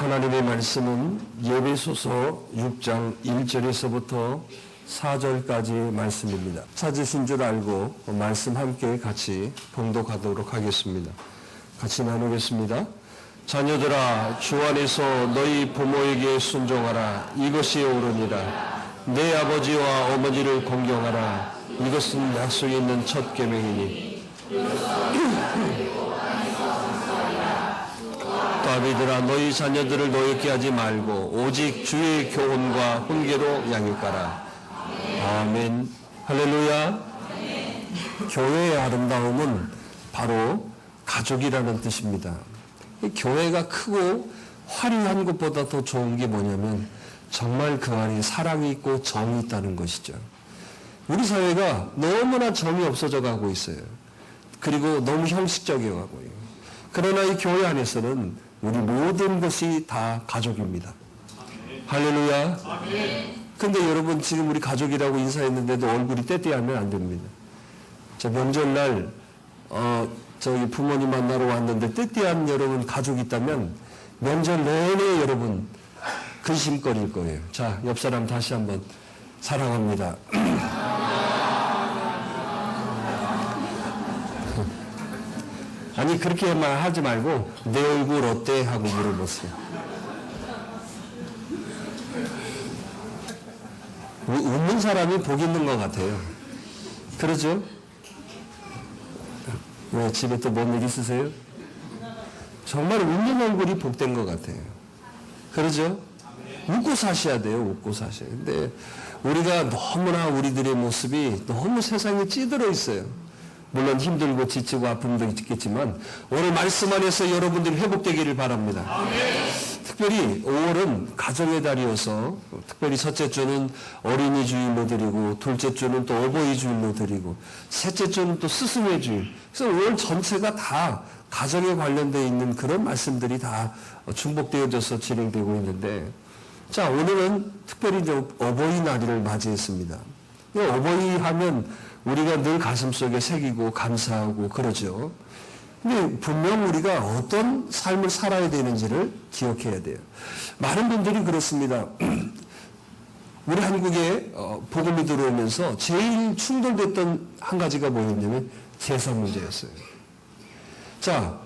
하나님의 말씀은 예배소서 6장 1절에서부터 4절까지 말씀입니다. 찾으신 줄 알고 말씀 함께 같이 봉독하도록 하겠습니다. 같이 나누겠습니다. 자녀들아, 주 안에서 너희 부모에게 순종하라. 이것이 옳으니라. 내 아버지와 어머니를 공경하라. 이것은 약속이 있는 첫 계명이니. 아비들아, 너희 자녀들을 노엽게 하지 말고 오직 주의 교훈과 훈계로 양육하라. 아멘. 할렐루야. 교회의 아름다움은 바로 가족이라는 뜻입니다. 교회가 크고 화려한 것보다 더 좋은 게 뭐냐면 정말 그 안에 사랑이 있고 정이 있다는 것이죠. 우리 사회가 너무나 정이 없어져 가고 있어요. 그리고 너무 형식적이어 가고요. 그러나 이 교회 안에서는 우리 모든 것이 다 가족입니다. 할렐루야. 근데 여러분, 지금 우리 가족이라고 인사했는데도 얼굴이 떼떼하면 안 됩니다. 저 명절날 저기 부모님 만나러 왔는데 떼떼한 여러분 가족이 있다면 명절 내내 여러분 근심거릴 거예요. 자, 옆 사람 다시 한번 사랑합니다. 아니, 그렇게만 하지 말고 내 얼굴 어때? 하고 물어보세요. 웃는 사람이 복 있는 것 같아요. 그러죠? 왜 집에 또 뭔 일 있으세요? 정말 웃는 얼굴이 복된 것 같아요. 그러죠? 웃고 사셔야 돼요. 웃고 사셔야. 근데 우리가 너무나 우리들의 모습이 너무 세상에 찌들어 있어요. 물론 힘들고 지치고 아픔도 있겠지만 오늘 말씀 안에서 여러분들이 회복되기를 바랍니다. 특별히 5월은 가정의 달이어서 특별히 첫째 주는 어린이 주일로 드리고 둘째 주는 또 어버이 주일로 드리고 셋째 주는 또 스승의 주일. 그래서 5월 전체가 다 가정에 관련되어 있는 그런 말씀들이 다 중복되어져서 진행되고 있는데, 자, 오늘은 특별히 이제 어버이날을 맞이했습니다. 어버이 하면 우리가 늘 가슴속에 새기고 감사하고 그러죠. 근데 분명 우리가 어떤 삶을 살아야 되는지를 기억해야 돼요. 많은 분들이 그렇습니다. 우리 한국에 복음이 들어오면서 제일 충돌됐던 한 가지가 뭐였냐면 제사 문제였어요. 자,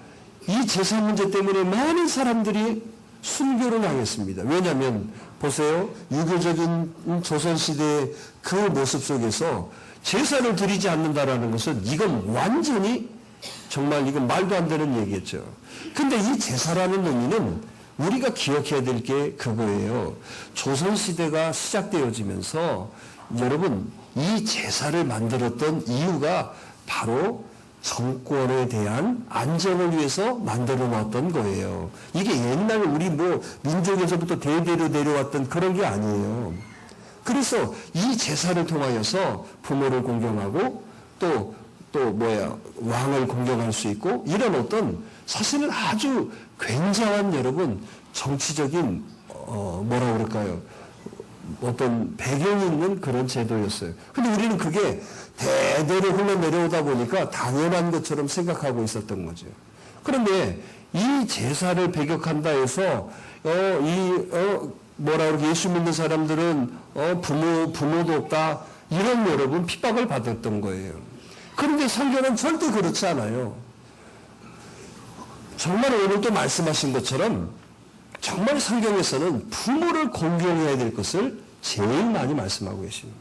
이 제사 문제 때문에 많은 사람들이 순교를 당했습니다. 왜냐하면 보세요. 유교적인 조선시대의 그 모습 속에서 제사를 드리지 않는다라는 것은 이건 완전히 정말 이건 말도 안 되는 얘기였죠. 근데 이 제사라는 의미는 우리가 기억해야 될 게 그거예요. 조선시대가 시작되어지면서 여러분, 이 제사를 만들었던 이유가 바로 정권에 대한 안정을 위해서 만들어 놨던 거예요. 이게 옛날 우리 민족에서부터 대대로 내려왔던 그런 게 아니에요. 그래서 이 제사를 통하여서 부모를 공경하고 또 왕을 공경할 수 있고 이런 어떤 사실은 아주 굉장한 여러분 정치적인 뭐라 그럴까요? 어떤 배경이 있는 그런 제도였어요. 근데 우리는 그게 대대로 흘러내려오다 보니까 당연한 것처럼 생각하고 있었던 거죠. 그런데 이 제사를 배격한다 해서 뭐라 그러게 예수 믿는 사람들은 부모도 없다 이런 여러분 핍박을 받았던 거예요. 그런데 성경은 절대 그렇지 않아요. 정말 오늘도 말씀하신 것처럼 정말 성경에서는 부모를 공경해야 될 것을 제일 많이 말씀하고 계십니다.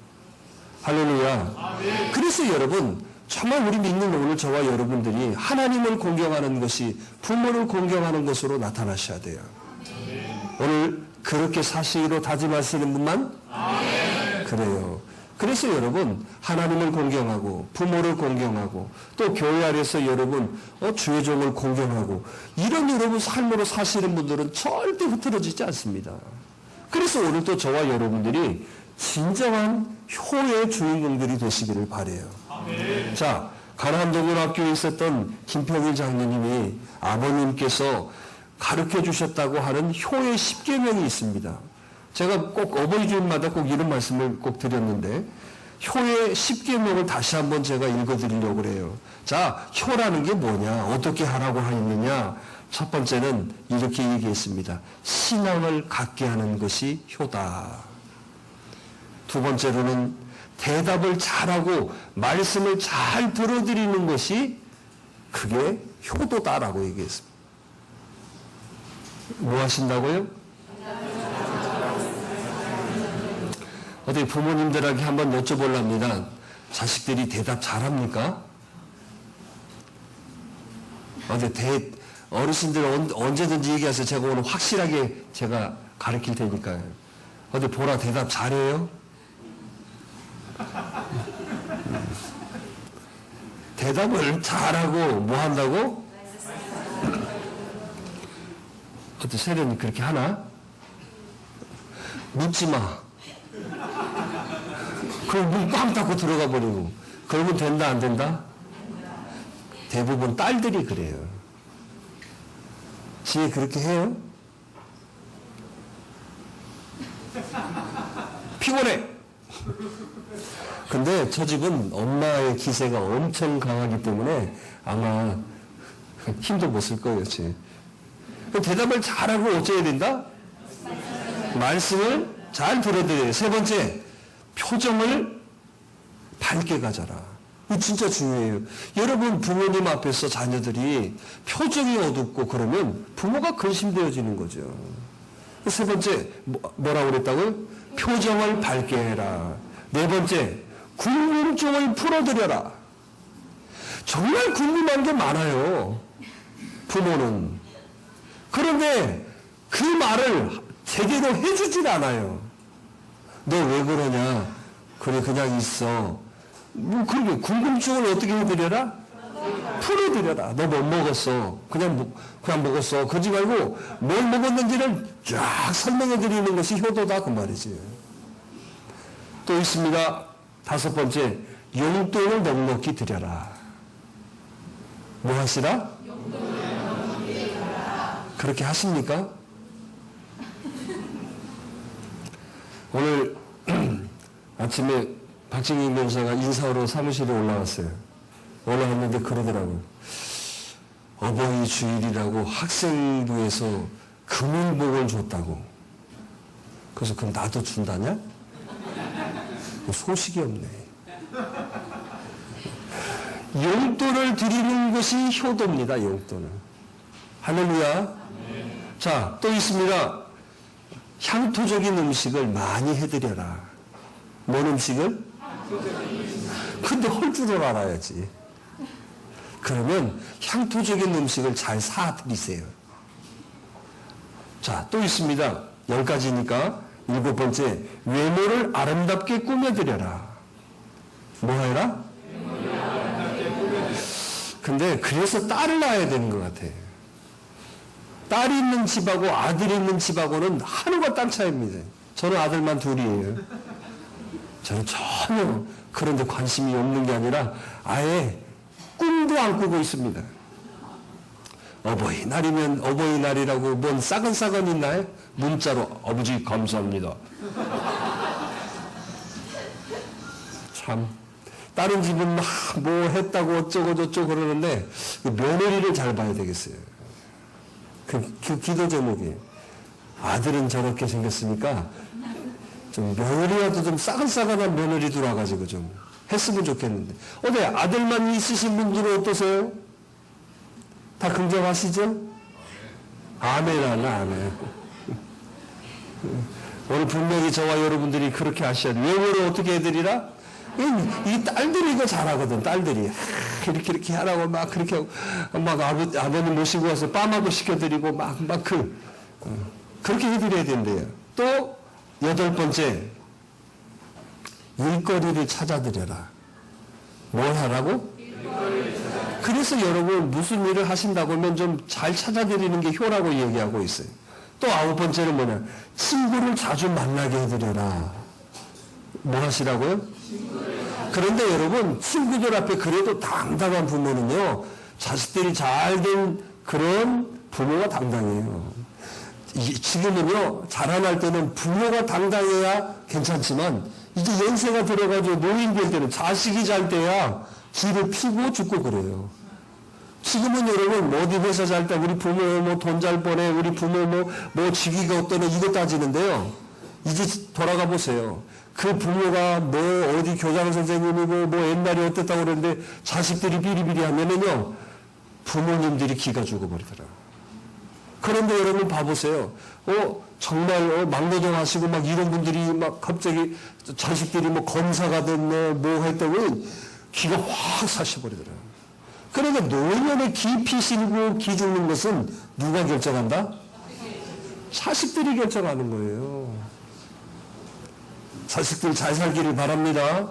할렐루야. 그래서 여러분 정말 우리 믿는 오늘 저와 여러분들이 하나님을 공경하는 것이 부모를 공경하는 것으로 나타나셔야 돼요. 오늘 그렇게 사시기로 다짐하시는 분만? 그래요. 그래서 여러분 하나님을 공경하고 부모를 공경하고 또 교회 안에서 여러분 주의 종을 공경하고 이런 여러분 삶으로 사시는 분들은 절대 흐트러지지 않습니다. 그래서 오늘 또 저와 여러분들이 진정한 효의 주인공들이 되시기를 바라요. 자, 가나안동문학교에 있었던 김평일 장로님이 아버님께서 가르쳐 주셨다고 하는 효의 10계명이 있습니다. 제가 꼭 어버이 주일마다 꼭 이런 말씀을 꼭 드렸는데 효의 10계명을 다시 한번 제가 읽어드리려고 그래요. 자, 효라는 게 뭐냐? 어떻게 하라고 하느냐? 첫 번째는 이렇게 얘기했습니다. 신앙을 갖게 하는 것이 효다. 두 번째로는 대답을 잘하고 말씀을 잘 들어드리는 것이 그게 효도다라고 얘기했습니다. 뭐 하신다고요? 어디 부모님들에게 한번 여쭤보랍니다. 자식들이 대답 잘합니까? 어르신들 언제든지 얘기하세요. 제가 오늘 확실하게 제가 가르칠 테니까요. 어디 보라 대답 잘해요? 대답을 잘하고 뭐 한다고? 어때 세련이 그렇게 하나? 묻지 마. 그럼 문 꽝 닫고 들어가 버리고. 그러면 된다 안 된다? 대부분 딸들이 그래요. 지혜 그렇게 해요? 피곤해. 근데 저 집은 엄마의 기세가 엄청 강하기 때문에 아마 힘도 못 쓸 거예요. 대답을 잘하고 어쩌야 된다? 말씀을 잘 들어드려요. 세 번째, 표정을 밝게 가져라. 이거 진짜 중요해요. 여러분 부모님 앞에서 자녀들이 표정이 어둡고 그러면 부모가 근심되어지는 거죠. 세 번째, 뭐라고 그랬다고요? 표정을 밝게 해라. 네 번째, 궁금증을 풀어드려라. 정말 궁금한 게 많아요. 부모는. 그런데 그 말을 제대로 해주질 않아요. 너 왜 그러냐? 그래 그냥 있어. 뭐 그렇게 궁금증을 어떻게 해드려라? 풀어드려라. 너 뭐 먹었어? 그냥 먹었어. 그러지 말고 뭘 먹었는지를 쫙 설명해드리는 것이 효도다 그 말이지. 또 있습니다. 다섯 번째, 용돈을 넉넉히 드려라. 뭐 하시라? 그렇게 하십니까? 오늘 아침에 박진희 변호사가 인사하러 사무실에 올라왔어요. 올라왔는데 그러더라고요. 어버이 주일이라고 학생부에서 금일복을 줬다고. 그래서 그럼 나도 준다냐? 소식이 없네. 용돈을 드리는 것이 효도입니다. 용돈을. 할렐루야. 자, 또 있습니다. 향토적인 음식을 많이 해드려라. 뭔 음식을? 근데 할 줄을 알아야지. 그러면 향토적인 음식을 잘 사드리세요. 자, 또 있습니다. 10가지니까 일곱 번째, 외모를 아름답게 꾸며드려라. 뭐 해라? 근데 그래서 딸을 낳아야 되는 것 같아. 딸이 있는 집하고 아들이 있는 집하고는 하늘과 땅 차이입니다. 저는 아들만 둘이에요. 저는 전혀 그런 데 관심이 없는 게 아니라 아예 꿈도 안 꾸고 있습니다. 어버이날이면 어버이날이라고 뭔 싸근싸근 있나요? 문자로 아버지 감사합니다. 참 다른 집은 막 뭐 했다고 어쩌고 저쩌고 그러는데 며느리를 잘 봐야 되겠어요. 그 기도 제목이에요. 아들은 저렇게 생겼으니까 좀 며느리라도 좀 싸근싸근한 며느리 들어와가지고 좀 했으면 좋겠는데. 어때? 아들만 있으신 분들은 어떠세요? 다 긍정하시죠? 아멘 하나 아멘. 오늘 분명히 저와 여러분들이 그렇게 하셔야 돼요. 외모를 어떻게 해드리라? 이 딸들이 이거 잘하거든. 딸들이 이렇게 하라고 막 그렇게 하고 막 아버님 모시고 와서 빠마도 시켜드리고 그렇게 해드려야 된대요. 또 8번째, 일거리를 찾아드려라. 뭘 하라고? 그래서 여러분 무슨 일을 하신다고 하면 좀 잘 찾아드리는 게 효라고 얘기하고 있어요. 또 9번째는 뭐냐? 친구를 자주 만나게 해드려라. 뭐 하시라고요? 그런데 여러분 친구들 앞에 그래도 당당한 부모는요, 자식들이 잘 된 그런 부모가 당당해요. 지금은요, 자라날 때는 부모가 당당해야 괜찮지만 이제 연세가 들어가지고 노인 될 때는 자식이 잘 돼야 길을 피고 죽고 그래요. 지금은 여러분 어디 회사 잘 때 우리 부모 뭐 돈 잘 버네, 우리 부모 뭐 직위가 어떠네 이거 따지는데요. 이제 돌아가 보세요. 그 부모가 뭐 어디 교장 선생님이고 뭐 옛날에 어땠다고 그러는데 자식들이 비리비리 하면은요 부모님들이 기가 죽어버리더라. 그런데 여러분 봐보세요. 정말 막노동 하시고 막 이런 분들이 막 갑자기 자식들이 뭐 검사가 됐네 뭐 했다고 기가 확 사셔버리더라. 그러니까 노년에 기 피시고 기 죽는 것은 누가 결정한다? 자식들이 결정하는 거예요. 자식들 잘 살기를 바랍니다.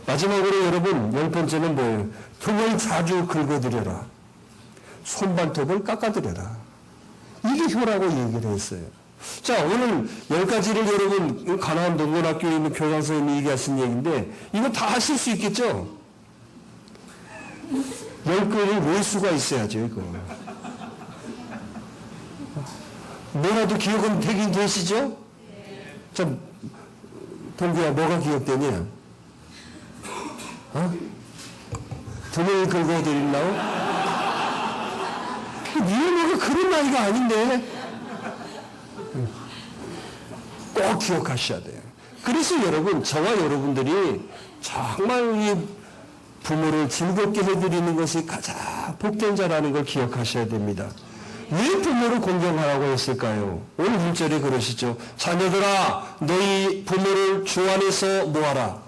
마지막으로 여러분 10번째는 뭐예요? 등을 자주 긁어드려라. 손발톱을 깎아드려라. 이게 효라고 얘기를 했어요. 자, 오늘 10가지를 여러분 가나안 동문학교에 있는 교장 선생님이 얘기하신 얘기인데 이거 다 하실 수 있겠죠? 10개를 외울 수가 있어야죠, 이거. 뭐라도 기억은 되긴 되시죠? 자, 동규야, 뭐가 기억되냐? 등을 긁어드리려고? 니네가 그런 나이가 아닌데. 꼭 기억하셔야 돼요. 그래서 여러분, 저와 여러분들이 정말 이 부모를 즐겁게 해드리는 것이 가장 복된 자라는 걸 기억하셔야 됩니다. 왜 부모를 공경하라고 했을까요? 오늘 1절에 그러시죠. 자녀들아 너희 부모를 주 안에서 뭐하라?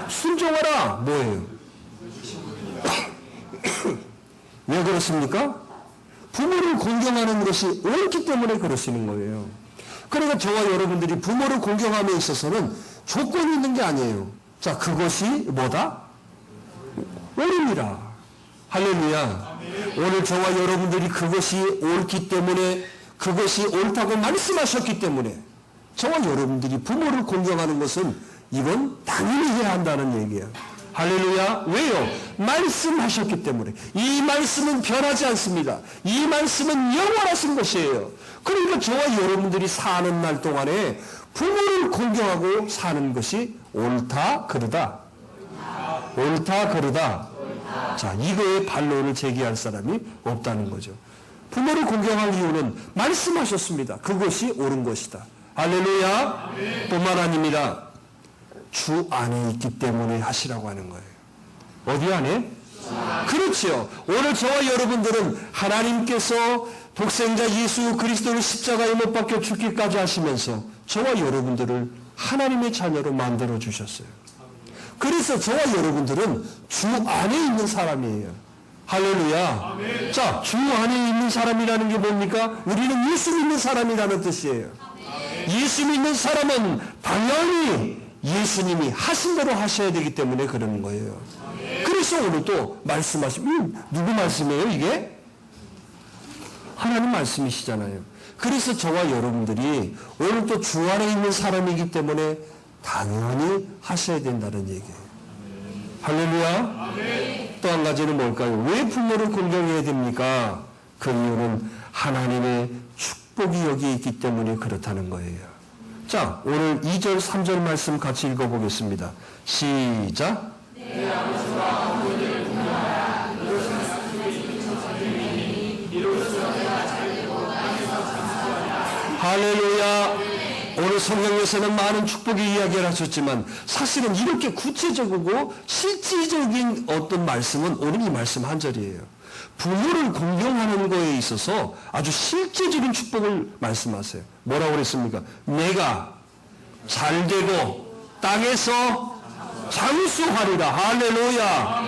순종하라. 뭐예요? 왜 그렇습니까? 부모를 공경하는 것이 옳기 때문에 그러시는 거예요. 그러니까 저와 여러분들이 부모를 공경함에 있어서는 조건이 있는 게 아니에요. 자, 그것이 뭐다? 옳음이라. 할렐루야. 오늘 저와 여러분들이 그것이 옳기 때문에, 그것이 옳다고 말씀하셨기 때문에 저와 여러분들이 부모를 공경하는 것은 이건 당연히 해야 한다는 얘기예요. 할렐루야. 왜요? 말씀하셨기 때문에. 이 말씀은 변하지 않습니다. 이 말씀은 영원하신 것이에요. 그러니까 저와 여러분들이 사는 날 동안에 부모를 공경하고 사는 것이 옳다 그르다. 옳다 그르다. 자, 이거에 반론을 제기할 사람이 없다는 거죠. 부모를 공경할 이유는 말씀하셨습니다. 그것이 옳은 것이다. 할렐루야. 뿐만 아닙니다. 주 안에 있기 때문에 하시라고 하는 거예요. 어디 안에? 그렇지요. 오늘 저와 여러분들은 하나님께서 독생자 예수 그리스도를 십자가에 못 박혀 죽기까지 하시면서 저와 여러분들을 하나님의 자녀로 만들어 주셨어요. 그래서 저와 여러분들은 주 안에 있는 사람이에요. 할렐루야. 아멘. 자, 주 안에 있는 사람이라는 게 뭡니까? 우리는 예수 믿는 사람이라는 뜻이에요. 아멘. 예수 믿는 사람은 당연히 예수님이 하신 대로 하셔야 되기 때문에 그러는 거예요. 아멘. 그래서 오늘 또 말씀하시면 누구 말씀이에요 이게? 하나님 말씀이시잖아요. 그래서 저와 여러분들이 오늘 또 주 안에 있는 사람이기 때문에 당연히 하셔야 된다는 얘기예요. 할렐루야. 또 한 가지는 뭘까요? 왜 부모를 공경해야 됩니까? 그 이유는 하나님의 축복이 여기 있기 때문에 그렇다는 거예요. 자, 오늘 2절 3절 말씀 같이 읽어보겠습니다. 시작. 내 아버지와 어머니를 공경하라. 할렐루야. 오늘 성경에서는 많은 축복의 이야기를 하셨지만 사실은 이렇게 구체적이고 실질적인 어떤 말씀은 오늘 이 말씀 한 절이에요. 부모를 공경하는 거에 있어서 아주 실제적인 축복을 말씀하세요. 뭐라고 그랬습니까? 내가 잘되고 땅에서 장수하리라. 할렐루야.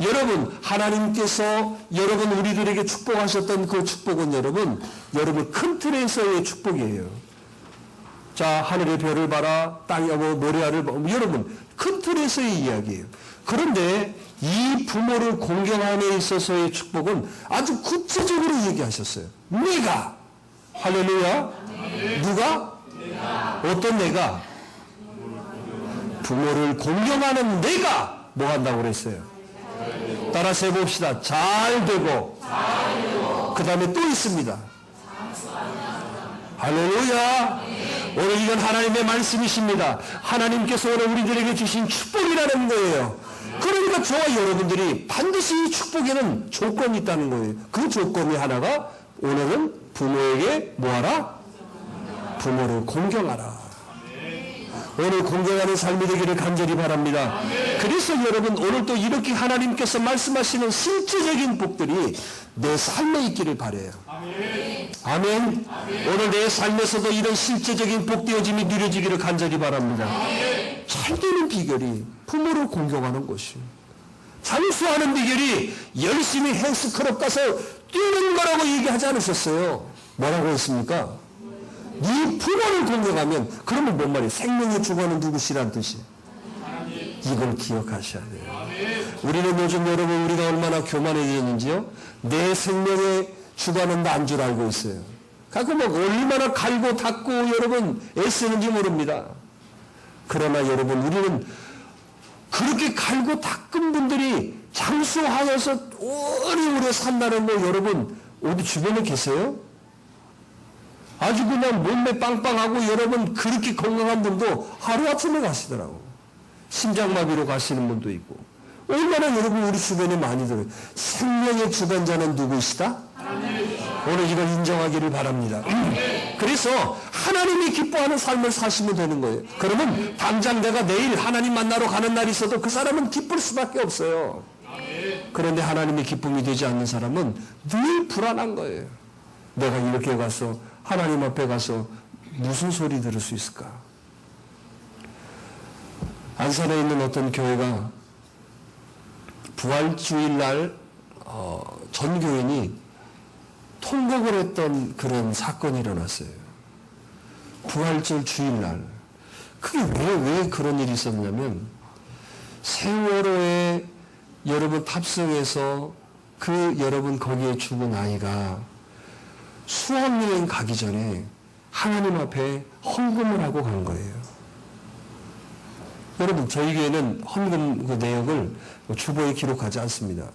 여러분, 하나님께서 여러분 우리들에게 축복하셨던 그 축복은 여러분 큰 틀에서의 축복이에요. 자, 하늘의 별을 봐라, 땅의 모래알을 봐라. 여러분, 큰 틀에서의 이야기예요. 그런데 이 부모를 공경함에 있어서의 축복은 아주 구체적으로 얘기하셨어요. 내가. 할렐루야. 누가? 어떤 내가? 부모를 공경하는 내가 뭐 한다고 그랬어요? 따라서 해봅시다. 잘 되고. 그 다음에 또 있습니다. 할렐루야. 오늘 이건 하나님의 말씀이십니다. 하나님께서 오늘 우리들에게 주신 축복이라는 거예요. 그러니까 저와 여러분들이 반드시 이 축복에는 조건이 있다는 거예요. 그 조건이 하나가 오늘은 부모에게 뭐하라? 부모를 공경하라. 오늘 공경하는 삶이 되기를 간절히 바랍니다. 그래서 여러분 오늘 또 이렇게 하나님께서 말씀하시는 실제적인 복들이 내 삶에 있기를 바라요. 아멘. 오늘 내 삶에서도 이런 실제적인 복되어짐이 누려지기를 간절히 바랍니다. 잘 되는 비결이 부모를 공경하는 것이에요. 장수하는 비결이 열심히 헬스클럽 가서 뛰는 거라고 얘기하지 않으셨어요. 뭐라고 했습니까? 네 부모를 공경하면 그러면 뭔 말이에요? 생명의 주관은 누구시란 뜻이에요. 이걸 기억하셔야 돼요. 우리는 요즘 여러분 우리가 얼마나 교만해졌는지요. 내 생명의 주관은 난 줄 알고 있어요. 가끔 막 얼마나 갈고 닦고 여러분 애쓰는지 모릅니다. 그러나 여러분 우리는 그렇게 갈고 닦은 분들이 장수하여서 오래오래 산다는 거 여러분 어디 주변에 계세요? 아주 그냥 몸매 빵빵하고 여러분 그렇게 건강한 분도 하루아침에 가시더라고. 심장마비로 가시는 분도 있고. 얼마나 여러분 우리 주변에 많이 들어요. 생명의 주관자는 누구시다? 오늘 이걸 인정하기를 바랍니다. 그래서 하나님이 기뻐하는 삶을 사시면 되는 거예요. 그러면 당장 내가 내일 하나님 만나러 가는 날이 있어도 그 사람은 기쁠 수밖에 없어요. 그런데 하나님의 기쁨이 되지 않는 사람은 늘 불안한 거예요. 내가 이렇게 가서 하나님 앞에 가서 무슨 소리 들을 수 있을까? 안산에 있는 어떤 교회가 부활주일날 전 교인이 통곡을 했던 그런 사건이 일어났어요. 부활절 주일날. 그게 왜 그런 일이 있었냐면 세월호에 여러분 탑승해서 그 여러분 거기에 죽은 아이가 수학여행 가기 전에 하나님 앞에 헌금을 하고 간 거예요. 여러분 저희 교회는 헌금 그 내역을 주보에 기록하지 않습니다.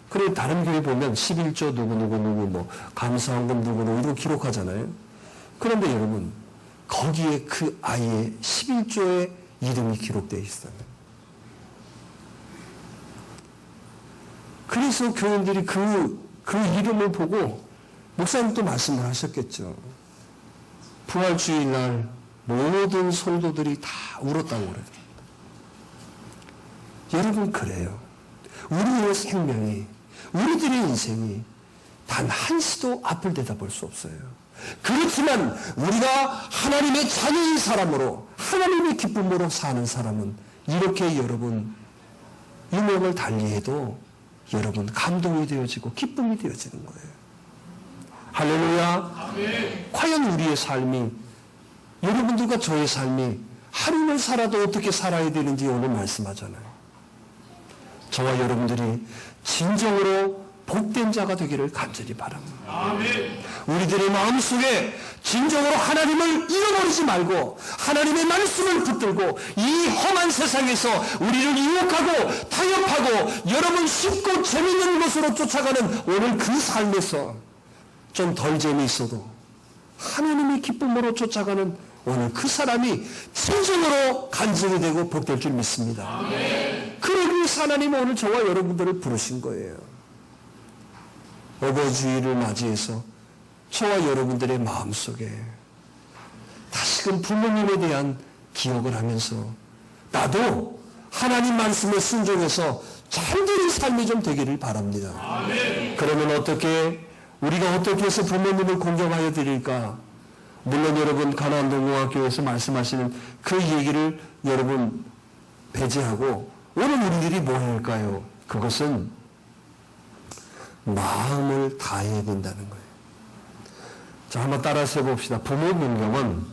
그리고 다른 교회 보면 11조 누구 뭐 감사헌금 누구 이거 기록하잖아요. 그런데 여러분 거기에 그 아이의 11조의 이름이 기록되어 있어요. 그래서 교인들이 그 이름을 보고 목사님도 말씀을 하셨겠죠. 부활주일날 모든 성도들이 다 울었다고 그래요. 여러분 그래요. 우리의 생명이 우리들의 인생이 단 한시도 앞을 내다볼 수 없어요. 그렇지만 우리가 하나님의 자녀인 사람으로 하나님의 기쁨으로 사는 사람은 이렇게 여러분 유명을 달리해도 여러분 감동이 되어지고 기쁨이 되어지는 거예요. 할렐루야. 아멘. 과연 우리의 삶이 여러분들과 저의 삶이 하루를 살아도 어떻게 살아야 되는지 오늘 말씀하잖아요. 저와 여러분들이 진정으로 복된 자가 되기를 간절히 바랍니다. 아멘. 우리들의 마음속에 진정으로 하나님을 잃어버리지 말고 하나님의 말씀을 붙들고 이 험한 세상에서 우리를 유혹하고 타협하고 여러분 쉽고 재미있는 것으로 쫓아가는 오늘 그 삶에서 좀 덜 재미있어도 하나님의 기쁨으로 쫓아가는 오늘 그 사람이 진정으로 간증이 되고 복될 줄 믿습니다. 아멘. 그러기 위해서 하나님은 오늘 저와 여러분들을 부르신 거예요. 어버이주일을 맞이해서 저와 여러분들의 마음속에 다시금 부모님에 대한 기억을 하면서 나도 하나님 말씀에 순종해서 잘되는 삶이 좀 되기를 바랍니다. 아멘. 그러면 우리가 어떻게 해서 부모님을 공경하여 드릴까? 물론 여러분 가나안 동공학교에서 말씀하시는 그 얘기를 여러분 배제하고 오늘 우리들이 뭐 할까요? 그것은 마음을 다해야 된다는 거예요. 자, 한번 따라서 해봅시다. 부모 공경은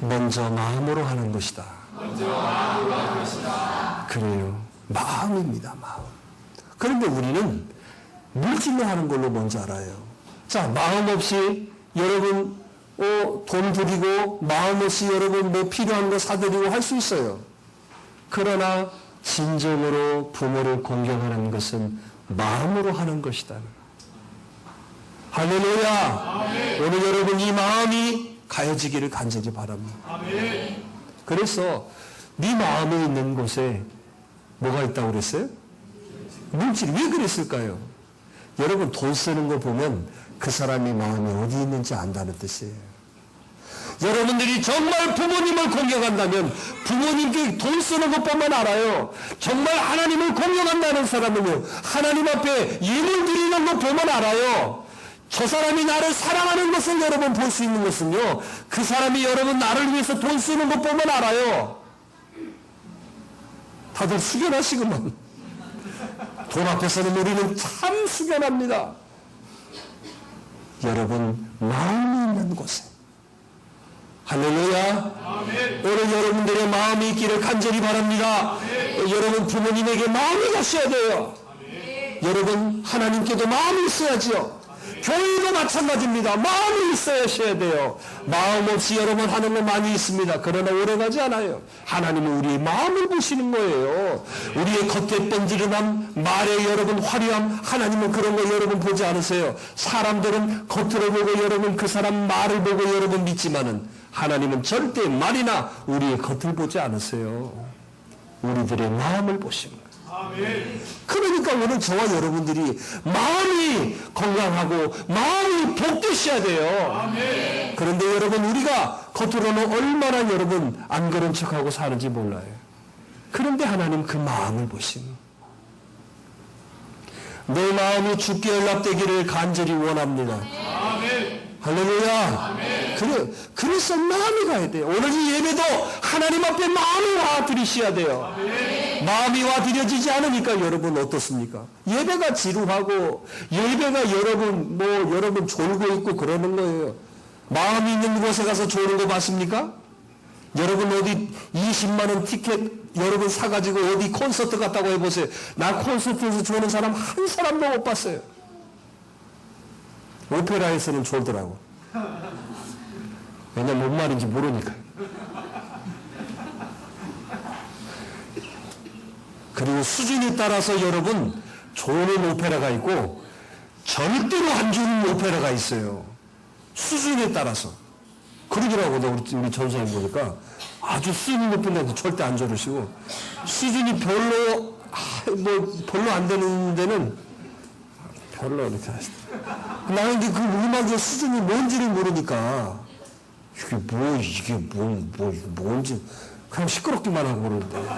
먼저 마음으로 하는 것이다. 그래요. 마음입니다. 마음. 그런데 우리는 물질로 하는 걸로 먼저 알아요. 자, 마음 없이 여러분 돈 드리고 마음 없이 여러분 뭐 필요한 거 사드리고 할 수 있어요. 그러나 진정으로 부모를 공경하는 것은 마음으로 하는 것이다. 할렐루야. 아멘. 오늘 여러분 이 마음이 가여지기를 간절히 바랍니다. 아멘. 그래서 네 마음에 있는 곳에 뭐가 있다고 그랬어요? 물질이. 왜 그랬을까요? 여러분, 돈 쓰는 거 보면 그 사람의 마음이 어디 있는지 안다는 뜻이에요. 여러분들이 정말 부모님을 공경한다면 부모님께 돈 쓰는 것뿐만 알아요. 정말 하나님을 공경한다는 사람은요, 하나님 앞에 예물 드리는 것 보면 알아요. 저 사람이 나를 사랑하는 것을 여러분 볼 수 있는 것은요, 그 사람이 여러분 나를 위해서 돈 쓰는 것 보면 알아요. 다들 숙연하시구만. 돈 앞에서는 우리는 참 숙연합니다. 여러분 마음이 있는 곳에, 할렐루야. 아멘. 오늘 여러분들의 마음이 있기를 간절히 바랍니다. 여러분 부모님에게 마음이 가셔야 돼요. 아멘. 여러분 하나님께도 마음이 있어야지요. 교회도 마찬가지입니다. 마음이 있어야 돼요. 마음 없이 여러분 하는 거 많이 있습니다. 그러나 오래가지 않아요. 하나님은 우리의 마음을 보시는 거예요. 우리의 겉에 번지르함, 말에 여러분 화려함, 하나님은 그런 거 여러분 보지 않으세요. 사람들은 겉으로 보고 여러분 그 사람 말을 보고 여러분 믿지만은 하나님은 절대 말이나 우리의 겉을 보지 않으세요. 우리들의 마음을 보시는 거예요. 그러니까 오늘 저와 여러분들이 마음이 건강하고 마음이 복되셔야 돼요. 그런데 여러분 우리가 겉으로는 얼마나 여러분 안 그런 척하고 사는지 몰라요. 그런데 하나님 그 마음을 보시는, 내 마음이 주께 연락되기를 간절히 원합니다. 할렐루야. 그래서 마음이 가야 돼요. 오늘 이 예배도 하나님 앞에 마음이 와 드리셔야 돼요. 마음이 와 드려지지 않으니까 여러분 어떻습니까? 예배가 지루하고 예배가 여러분 졸고 있고 그러는 거예요. 마음이 있는 곳에 가서 조는 거 봤습니까? 여러분 어디 20만 원 티켓 여러분 사가지고 어디 콘서트 갔다고 해보세요. 나 콘서트에서 조는 사람 한 사람도 못 봤어요. 오페라에서는 졸더라고. 왜냐면 뭔 말인지 모르니까. 그리고 수준에 따라서 여러분 조는 오페라가 있고 절대로 안 주는 오페라가 있어요. 수준에 따라서. 그러더라고. 우리 전사님 보니까 아주 수준이 높은 데는 절대 안 저러시고, 수준이 별로 안 되는 데는 별로 이렇게 하시더라고요. 나는 그 음악의 수준이 뭔지를 모르니까 이게 뭔지 그냥 시끄럽기만 하고 그러는데,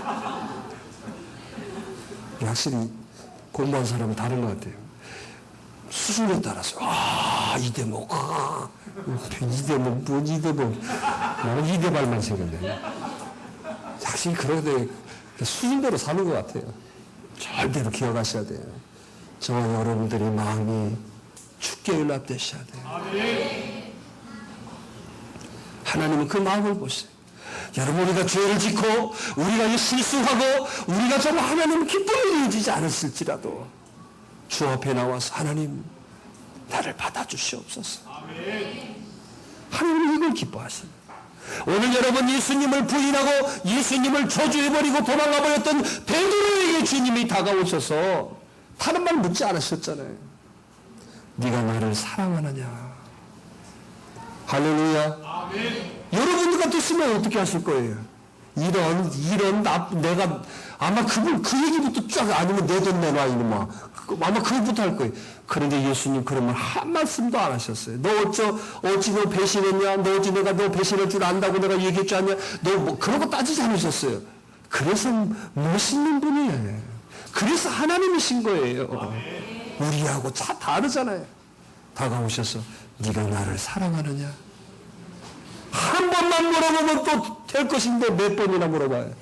확실히 공부한 사람은 다른 것 같아요. 수준에 따라서 이 대목 나는 이 대발만 생겼네. 확실히 그런데 수준대로 사는 것 같아요. 절대로 기억하셔야 돼요. 저와 여러분들의 마음이 주께 연락되셔야 돼요. 하나님은 그 마음을 보세요. 여러분 우리가 죄를 짓고 우리가 실수하고 우리가 정말 하나님 기쁨을 이루지 않았을지라도 주 앞에 나와서 하나님 나를 받아주시옵소서. 하나님은 이걸 기뻐하십니다. 오늘 여러분 예수님을 부인하고 예수님을 저주해버리고 도망가버렸던 베드로에게 주님이 다가오셔서 다른 말 묻지 않으셨잖아요. 네가 나를 사랑하느냐. 할렐루야. 아멘. 여러분 같았으면 어떻게 하실 거예요? 내가 아마 그 얘기부터 쫙, 아니면 내 돈 내놔 이놈아, 아마 그것부터 할 거예요. 그런데 예수님 그런 말 한 말씀도 안 하셨어요. 너 어찌 너 배신했냐? 너 어찌 내가 너 배신할 줄 안다고 내가 얘기했지 않냐? 너 그런 거 따지지 않으셨어요. 그래서 멋있는 분이에요. 그래서 하나님이신 거예요. 우리하고 다르잖아요. 다가오셔서 네가 나를 사랑하느냐? 한 번만 물어보면 또 될 것인데 몇 번이나 물어봐요.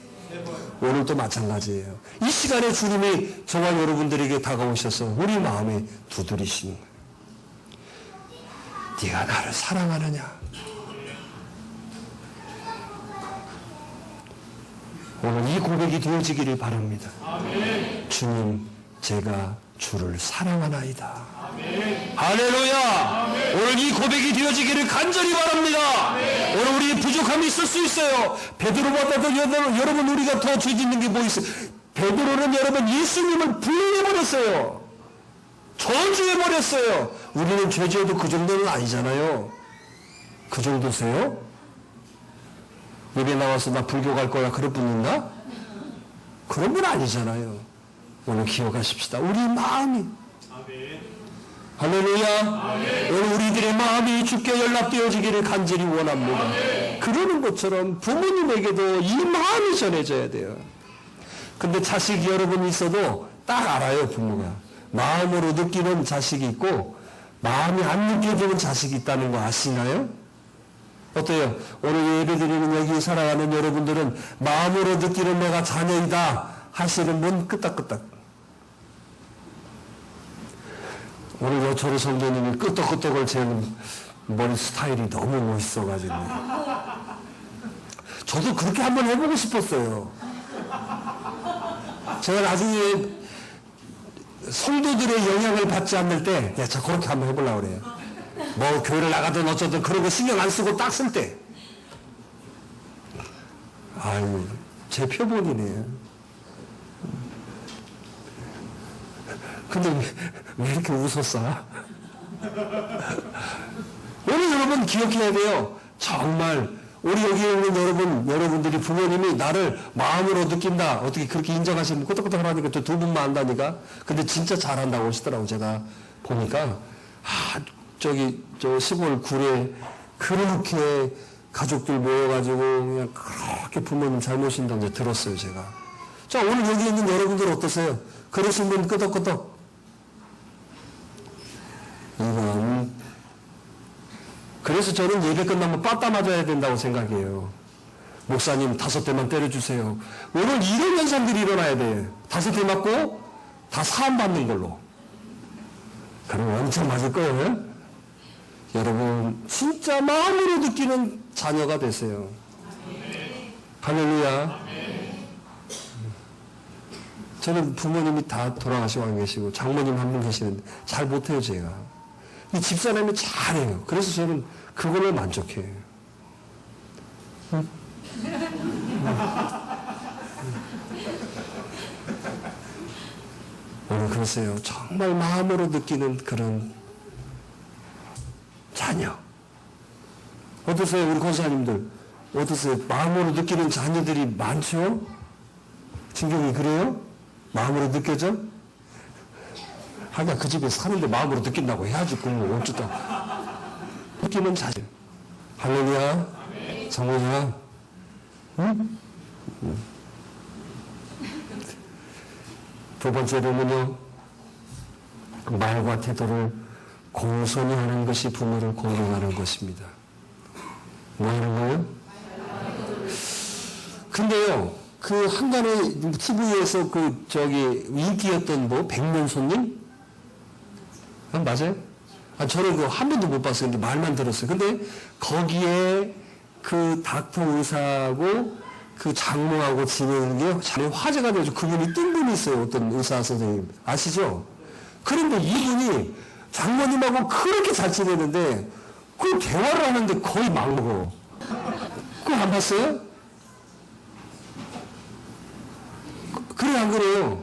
오늘도 마찬가지예요. 이 시간에 주님이 저와 여러분들에게 다가오셔서 우리 마음에 두드리시는 거예요. 네가 나를 사랑하느냐? 오늘 이 고백이 되어지기를 바랍니다. 아멘. 주님, 제가 주를 사랑하나이다. 아멘. 할렐루야. 아멘. 오늘 이 고백이 되어지기를 간절히 바랍니다. 아멘. 오늘 우리 부족함이 있을 수 있어요. 베드로보다도 여러분 우리가 더 죄 짓는 게 뭐 있어요? 베드로는 여러분 예수님을 부인해버렸어요. 저주해버렸어요. 우리는 죄 지어도 그 정도는 아니잖아요. 그 정도세요? 예배 나와서 나 불교 갈 거야 그럴 분 있나? 그런 분 아니잖아요. 오늘 기억하십시다. 우리 마음이. 할렐루야. 오늘 우리들의 마음이 주께 연락되어지기를 간절히 원합니다. 그러는 것처럼 부모님에게도 이 마음이 전해져야 돼요. 근데 자식이 여러분 있어도 딱 알아요, 부모가. 마음으로 느끼는 자식이 있고 마음이 안 느껴지는 자식이 있다는 거 아시나요? 어때요? 오늘 예배드리는 여기 살아가는 여러분들은 마음으로 느끼는 내가 자녀이다 하시는 분 끄떡끄떡. 오늘 여초로 성도님이 끄떡끄떡을 재는 머리 스타일이 너무 멋있어가지고 저도 그렇게 한번 해보고 싶었어요. 제가 나중에 성도들의 영향을 받지 않을 때, 야, 저 그렇게 한번 해보려고 그래요. 뭐, 교회를 나가든 어쩌든 그런 거 신경 안 쓰고 딱 쓸 때. 아유, 제 표본이네요. 근데 왜 이렇게 웃었어? 오늘 여러분 기억해야 돼요. 정말 우리 여기 있는 여러분들이 부모님이 나를 마음으로 느낀다. 어떻게 그렇게 인정하시면 끄떡끄떡 하니까 저 두 분만 안다니까. 근데 진짜 잘한다고 하시더라고. 제가 보니까 저 시골 굴에 그렇게 가족들 모여가지고 그냥 그렇게 부모님 잘 모신다고 들었어요. 제가. 자, 오늘 여기 있는 여러분들 어떠세요? 그러신 분 끄떡끄떡. 이건 그래서 저는 예배 끝나면 빠따 맞아야 된다고 생각해요. 목사님 5대만 때려주세요. 오늘 이런 현상들이 일어나야 돼. 5대 맞고 다 사함 받는 걸로. 그럼 엄청 맞을 거예요. 여러분 진짜 마음으로 느끼는 자녀가 되세요. 할렐루야. 저는 부모님이 다 돌아가시고 안 계시고 장모님 한 분 계시는데 잘 못해요 제가. 이 집사람이 잘해요. 그래서 저는 그걸로 만족해요. 응? 오늘 그러세요. 정말 마음으로 느끼는 그런 자녀. 어떠세요? 우리 권사님들 어떠세요? 마음으로 느끼는 자녀들이 많죠? 진경이 그래요? 마음으로 느껴져? 하긴 그 집에 사는데 마음으로 느낀다고 해야지. 그럼 어쩌다. 느끼는 자녀. 할렐루야. 성모자. 응? 두 번째로는요. 말과 태도를 공손히 하는 것이 부모를 공경하는 것입니다. 뭐 하는 거예요? 근데요. 그 한간에 TV에서 인기였던 백년손님? 맞아요? 저는 그거 한 번도 못 봤어요. 근데 말만 들었어요. 근데 거기에 그 닥터 의사하고 그 장모하고 지내는 게 잘 화제가 되죠. 그분이 뜬 분이 있어요. 어떤 의사 선생님. 아시죠? 그런데 이분이 장모님하고 그렇게 잘 지내는데 그 대화를 하는데 거의 막 먹어. 그거 안 봤어요? 그래, 안 그래요?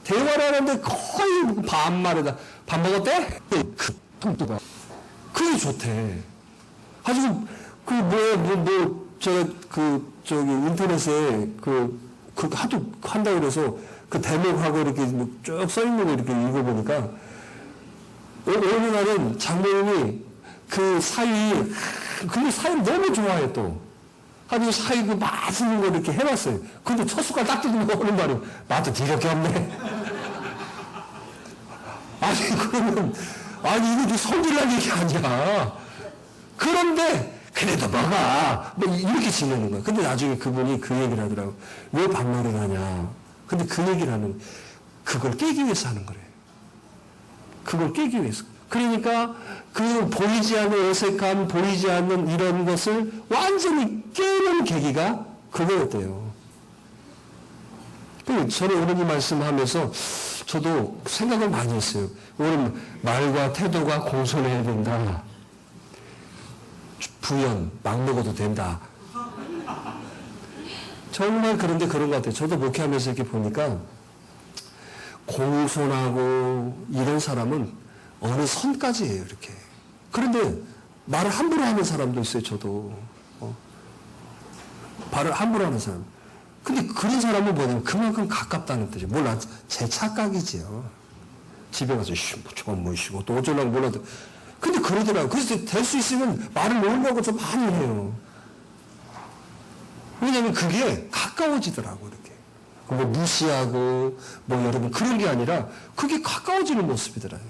대화를 하는데 거의 반말에다. 밥 먹었대? 그게 좋대. 아주, 인터넷에 하도 한다고 그래서 그 대목하고 이렇게 쭉 써있는 거 이렇게 읽어보니까, 어느 날은 장모님이 그 사위를 너무 좋아해 또. 아주 사위 맛있는 거 이렇게 해놨어요. 근데 첫 숟갈 딱 뜯는 거 오는 말이 맛도 뒤럽게 없네. 이거 성질날 얘기 아니야. 그런데, 그래도 먹어. 이렇게 지내는 거야. 근데 나중에 그분이 그 얘기를 하더라고. 왜 반말을 하냐. 근데 그 얘기를 하는, 그걸 깨기 위해서 하는 거래. 그걸 깨기 위해서. 그러니까, 그 보이지 않는 어색함, 보이지 않는 이런 것을 완전히 깨는 계기가 그거였대요. 저는 오늘 이 말씀하면서 저도 생각을 많이 했어요. 오늘 말과 태도가 공손해야 된다. 부연, 막 먹어도 된다. 정말 그런데 그런 것 같아요. 저도 목회하면서 이렇게 보니까 공손하고 이런 사람은 어느 선까지예요, 이렇게. 그런데 말을 함부로 하는 사람도 있어요, 저도. 말을 함부로 하는 사람. 근데 그런 사람은 뭐냐면 그만큼 가깝다는 뜻이에요. 몰라, 제 착각이지요. 집에 가서 저건 뭐시고 또 어쩌려고 몰라도. 근데 그러더라고요. 그래서 될 수 있으면 말을 놓으려고 좀 많이 해요. 왜냐면 그게 가까워지더라고, 이렇게. 뭐 무시하고, 뭐 여러분, 그런 게 아니라, 그게 가까워지는 모습이더라고요.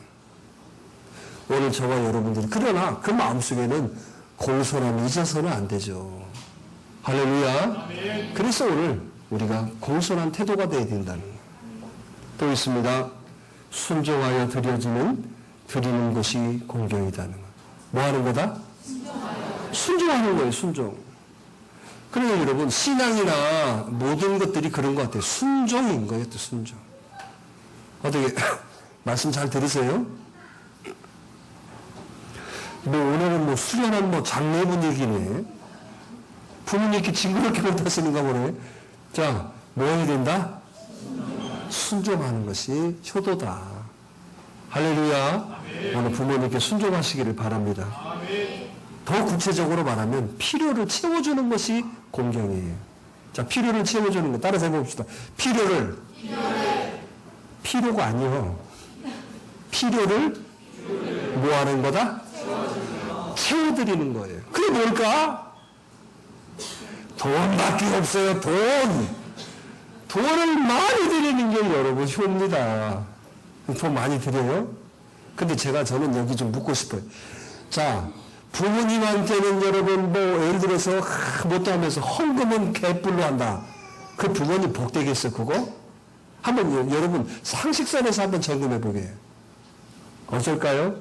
오늘 저와 여러분들이, 그러나 그 마음속에는 공손함이 잊어서는 안 되죠. 할렐루야. 그래서 오늘 우리가 공손한 태도가 되어야 된다는 거예요. 또 있습니다. 순종하여 드리는 것이 공경이다는 거. 뭐 하는 거다? 순종하는 거예요, 순종. 그러니까 여러분, 신앙이나 모든 것들이 그런 것 같아요. 순종인 거예요, 또 순종. 어떻게, 말씀 잘 들으세요? 뭐, 오늘은 뭐, 수련한 뭐, 장례 분위기네. 부모님께 징그럽게 못하시는가 보네. 자, 뭐 해야 된다? 순종하는 것이 효도다. 할렐루야. 오늘 부모님께 순종하시기를 바랍니다. 더 구체적으로 말하면 필요를 채워주는 것이 공경이에요. 자, 필요를 채워주는 거 따라서 해봅시다. 필요가 아니요. 필요를 뭐 하는 거다? 채워드리는 거예요. 그게 뭘까? 돈밖에 없어요. 돈을 많이 드리는 게 여러분 효입니다. 돈 많이 드려요? 근데 저는 여기 좀 묻고 싶어요. 자, 부모님한테는 여러분 뭐 예를 들어서 못도 하면서 헌금은 개뿔로 한다. 그 부모님 복되겠어 그거? 한번 여러분 상식선에서 한번 점검해 보게. 어쩔까요?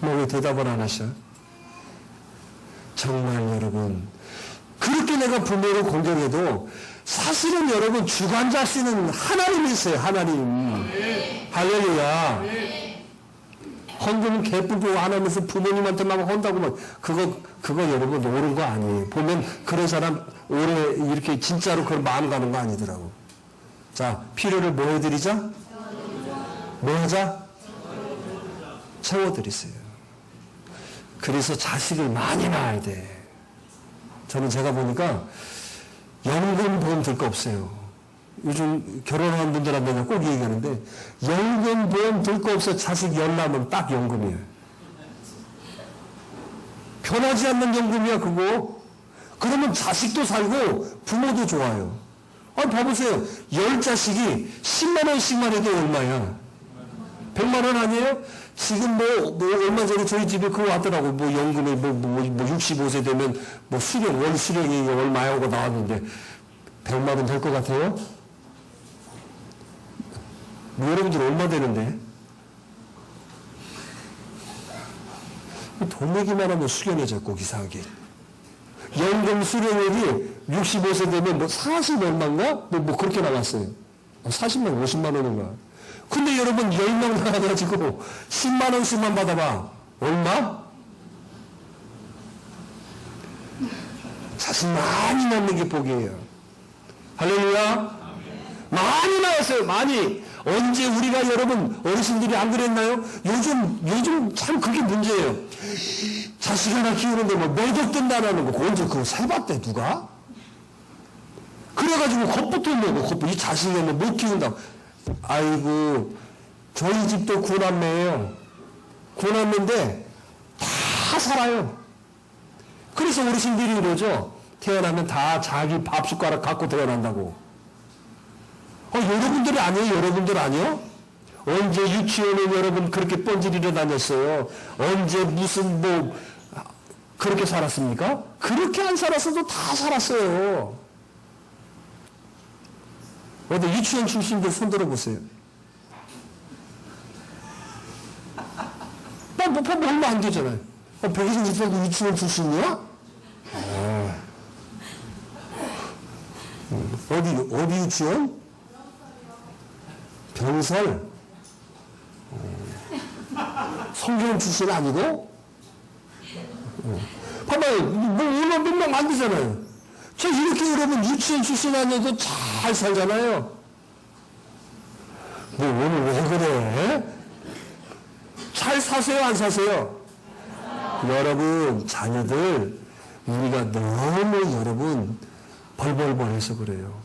뭐 왜 대답을 안 하셔? 정말 여러분 그렇게 내가 부모를 공경해도 사실은 여러분 주관자씨는 하나님이 있어요. 하나님. 할렐루야. 헌금은 개뿔고 안 하면서 부모님한테 막 헌다고 막 그거 여러분 옳은 거 아니에요. 보면 그런 사람 오래 이렇게 진짜로 그런 마음 가는 거 아니더라고. 자, 필요를 뭐 해드리자? 뭐 하자? 채워드리세요. 그래서 자식을 많이 낳아야 돼. 저는 제가 보니까 연금 보험 들 거 없어요. 요즘 결혼한 분들한테 꼭 얘기하는데 연금 보험 들 거 없어. 자식 열 낳으면 딱 연금이에요. 변하지 않는 연금이야 그거. 그러면 자식도 살고 부모도 좋아요. 봐보세요. 10자식이 10만 원씩만 해도 얼마야? 100만 원 아니에요? 지금 뭐 얼마 전에 저희 집에 그거 왔더라고. 뭐 연금에 뭐 65세 되면 뭐 월 수령이 얼마야 하고 나왔는데 100만 원 될 것 같아요? 뭐 여러분들 얼마 되는데? 돈 내기만 하면 수령해져 꼭 이상하게. 연금 수령액이 65세 되면 뭐 40 얼마인가? 뭐 그렇게 나왔어요. 40만 50만 원인가. 근데 여러분 10명 나와가지고 10만 원씩만 받아봐. 얼마? 사실 많이 낳는 게 복이에요. 할렐루야. 많이 나왔어요. 많이. 언제 우리가 여러분 어르신들이 안 그랬나요? 요즘 참 그게 문제예요. 자식 하나 키우는데 뭐 매덕 뜬다라는 거 언제 그거 세봤대 누가? 그래가지고 겁부터 내고 이 자식을 못 키운다고. 아이고 저희 집도 구남매예요. 구남매인데 다 살아요. 그래서 어르신들이 이러죠. 태어나면 다 자기 밥 숟가락 갖고 태어난다고. 여러분들이 아니에요? 여러분들 아니요? 언제 유치원에 여러분 그렇게 뻔질이려 다녔어요? 언제 무슨 뭐 그렇게 살았습니까? 그렇게 안 살았어도 다 살았어요. 어디 유치원 출신들 손 들어보세요. 뭐 얼마 안 되잖아요. 120살 유치원 출신이야? 어디 유치원? 병설? 성경 출신 아니고? 봐봐요. 뭐 얼마 몇 명 안 되잖아요. 저 이렇게 여러분 유치원 출신 아니어도 잘 살잖아요. 뭐 오늘 왜 그래? 잘 사세요 안 사세요? 여러분 자녀들 우리가 너무 여러분 벌벌벌해서 그래요.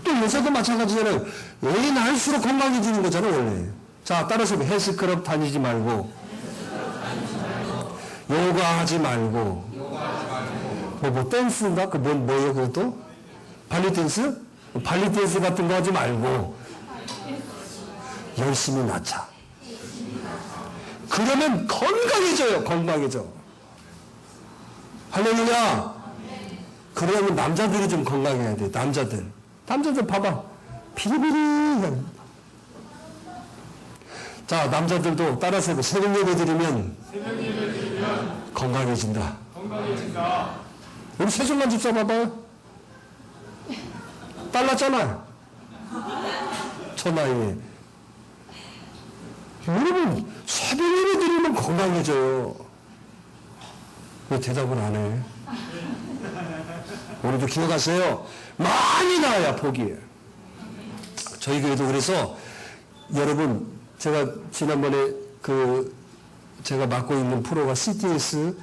또 여자도 마찬가지잖아요. 애기 낳을수록 건강해지는 거잖아 원래. 자, 따라서 헬스클럽 다니지 말고, 요가 하지 말고, 뭐 댄스인가? 뭐예요 그것도? 발리댄스? 발리댄스 같은 거 하지 말고 열심히 낳자. 그러면 건강해져요. 건강해져. 할렐루야. 그러면 남자들이 좀 건강해야 돼. 남자들 봐봐. 비리비리. 자, 남자들도 따라서 새벽 예배 드리면 건강해진다. 우리 세종만 집사 봐봐요. 빨랐잖아. 저 나이에. 여러분, 새벽 예배 드리면 건강해져요. 왜 대답을 안 해? 오늘도 기억하세요. 많이 나와야 포기해요. 저희 교회도 그래서 여러분, 제가 지난번에 제가 맡고 있는 프로가 CTS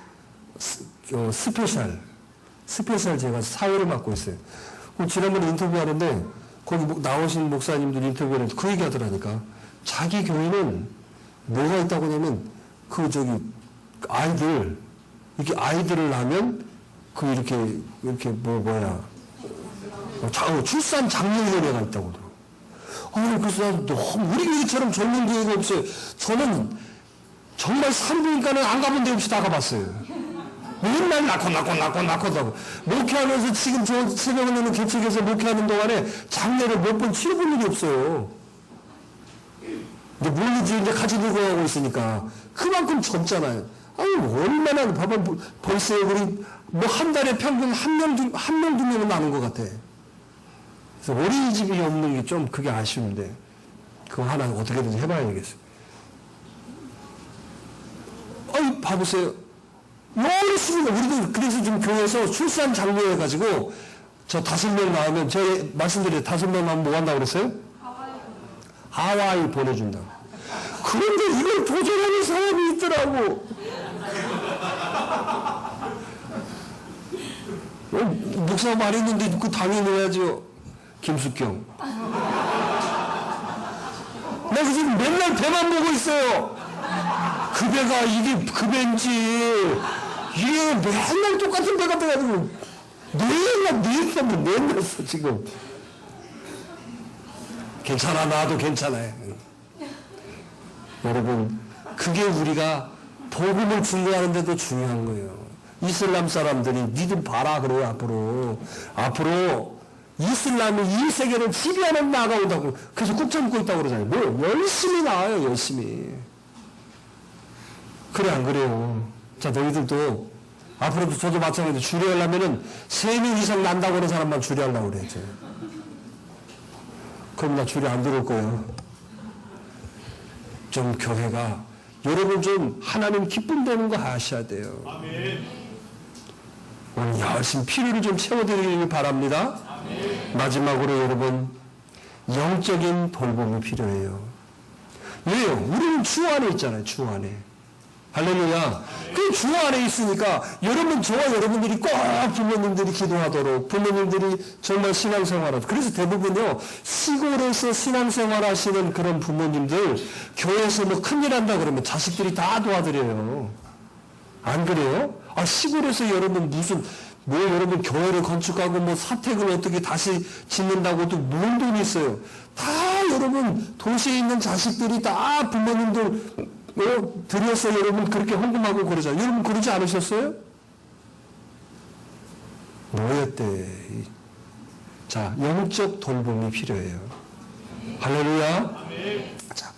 스페셜 제가 사회를 맡고 있어요. 지난번에 인터뷰하는데 거기 나오신 목사님들 인터뷰하는데 그 얘기 하더라니까. 자기 교회는 뭐가 있다고 하냐면 아이들을 낳으면 출산 장려위원회가 있다고 하더라고요. 그래서 너무 우리 교회처럼 젊은 교회가 없어요. 저는 정말 산부인과는 안 가본 데 없이 다 가봤어요. 맨날 낳고 목회하면서 지금 저 새벽에는 개척해서 목회하는 동안에 장례를 몇 번 치러본 일이 없어요. 근데 물리지 이제 가지고 가고 있으니까 그만큼 젊잖아요. 얼마나 봐봐 벌써 우리 한 달에 평균 한 명, 두 명은 나는 것 같아. 그래서 어린이집이 없는 게 좀 그게 아쉬운데 그거 하나 어떻게든 해봐야 되겠어요. 봐보세요. 어렸습니다. 우리도 그래서 좀 교회에서 출산 장려해가지고 저 5명 나오면 제가 말씀드려요. 5명 나오면 뭐 한다고 그랬어요? 하와이 보내준다고. 그런데 이걸 도전하는 사람이 있더라고. 목사가 말했는데 그 당연히 해야죠. 김숙경. 나 지금 맨날 배만 보고 있어요. 그 배가 이게 그 배인지 이게 맨날 똑같은 배 같아가지고 맨날 써 지금. 괜찮아. 나도 괜찮아요. 여러분, 그게 우리가 복음을 증거하는데도 중요한 거예요. 이슬람 사람들이 니들 봐라 그래요. 앞으로 이슬람이 이 세계를 지배하는 나가 온다고. 그래서 꾹 참고 있다고 그러잖아요. 뭐 열심히 나와요. 열심히. 그래 안 그래요? 자, 너희들도 앞으로도 저도 마찬가지로 주례하려면은 3명 이상 난다고 하는 사람만 주례하려고 그래. 그럼 나 주례 안 들어올 거예요. 좀 교회가 여러분 좀 하나님 기쁨되는 거 아셔야 돼요. 아멘. 오늘 열심히 필요를 좀 채워드리길 바랍니다. 아멘. 마지막으로 여러분 영적인 돌봄이 필요해요. 왜요? 우리는 주 안에 있잖아요. 주 안에. 할렐루야. 그 주 안에 있으니까 저와 여러분들이 꼭 부모님들이 기도하도록 부모님들이 정말 신앙생활하도록. 그래서 대부분요 시골에서 신앙생활 하시는 그런 부모님들 교회에서 뭐 큰일 한다 그러면 자식들이 다 도와드려요. 안 그래요? 시골에서 여러분 여러분 교회를 건축하고 뭐 사택을 어떻게 다시 짓는다고 또 뭔 돈이 있어요. 다 여러분 도시에 있는 자식들이 다 부모님들 들여서 여러분 그렇게 헌금하고 그러잖아요. 여러분 그러지 않으셨어요? 뭐였대? 자, 영적 돌봄이 필요해요. 할렐루야. 자,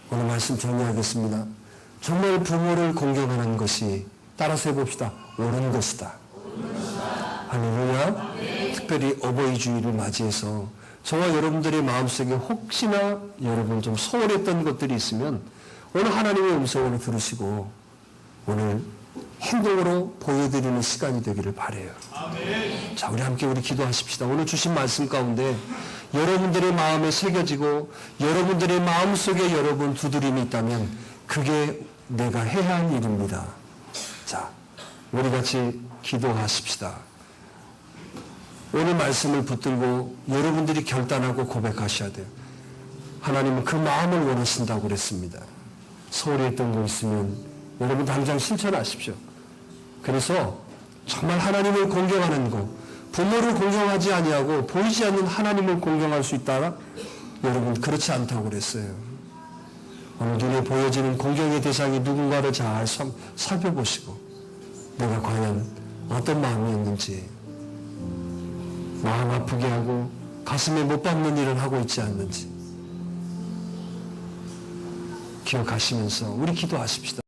오늘 말씀 정리하겠습니다. 정말 부모를 공경하는 것이 따라서 해봅시다. 옳은 것이다. 할렐루야. 특별히 어버이 주일을 맞이해서 저와 여러분들의 마음속에 혹시나 여러분 좀 소홀했던 것들이 있으면 오늘 하나님의 음성을 들으시고 오늘 행동으로 보여드리는 시간이 되기를 바라요. 아멘. 자, 우리 함께 기도하십시다. 오늘 주신 말씀 가운데 여러분들의 마음에 새겨지고 여러분들의 마음속에 여러분 두드림이 있다면 그게 내가 해야 할 일입니다. 자, 우리 같이 기도하십시다. 오늘 말씀을 붙들고 여러분들이 결단하고 고백하셔야 돼요. 하나님은 그 마음을 원하신다고 그랬습니다. 소홀히 했던 거 있으면 여러분 당장 실천하십시오. 그래서 정말 하나님을 공경하는 거, 부모를 공경하지 아니하고 보이지 않는 하나님을 공경할 수 있다? 여러분 그렇지 않다고 그랬어요. 오늘 눈에 보여지는 공경의 대상이 누군가를 잘 살펴보시고 내가 과연 어떤 마음이었는지, 마음 아프게 하고 가슴에 못 박는 일을 하고 있지 않는지 기억하시면서 우리 기도하십시다.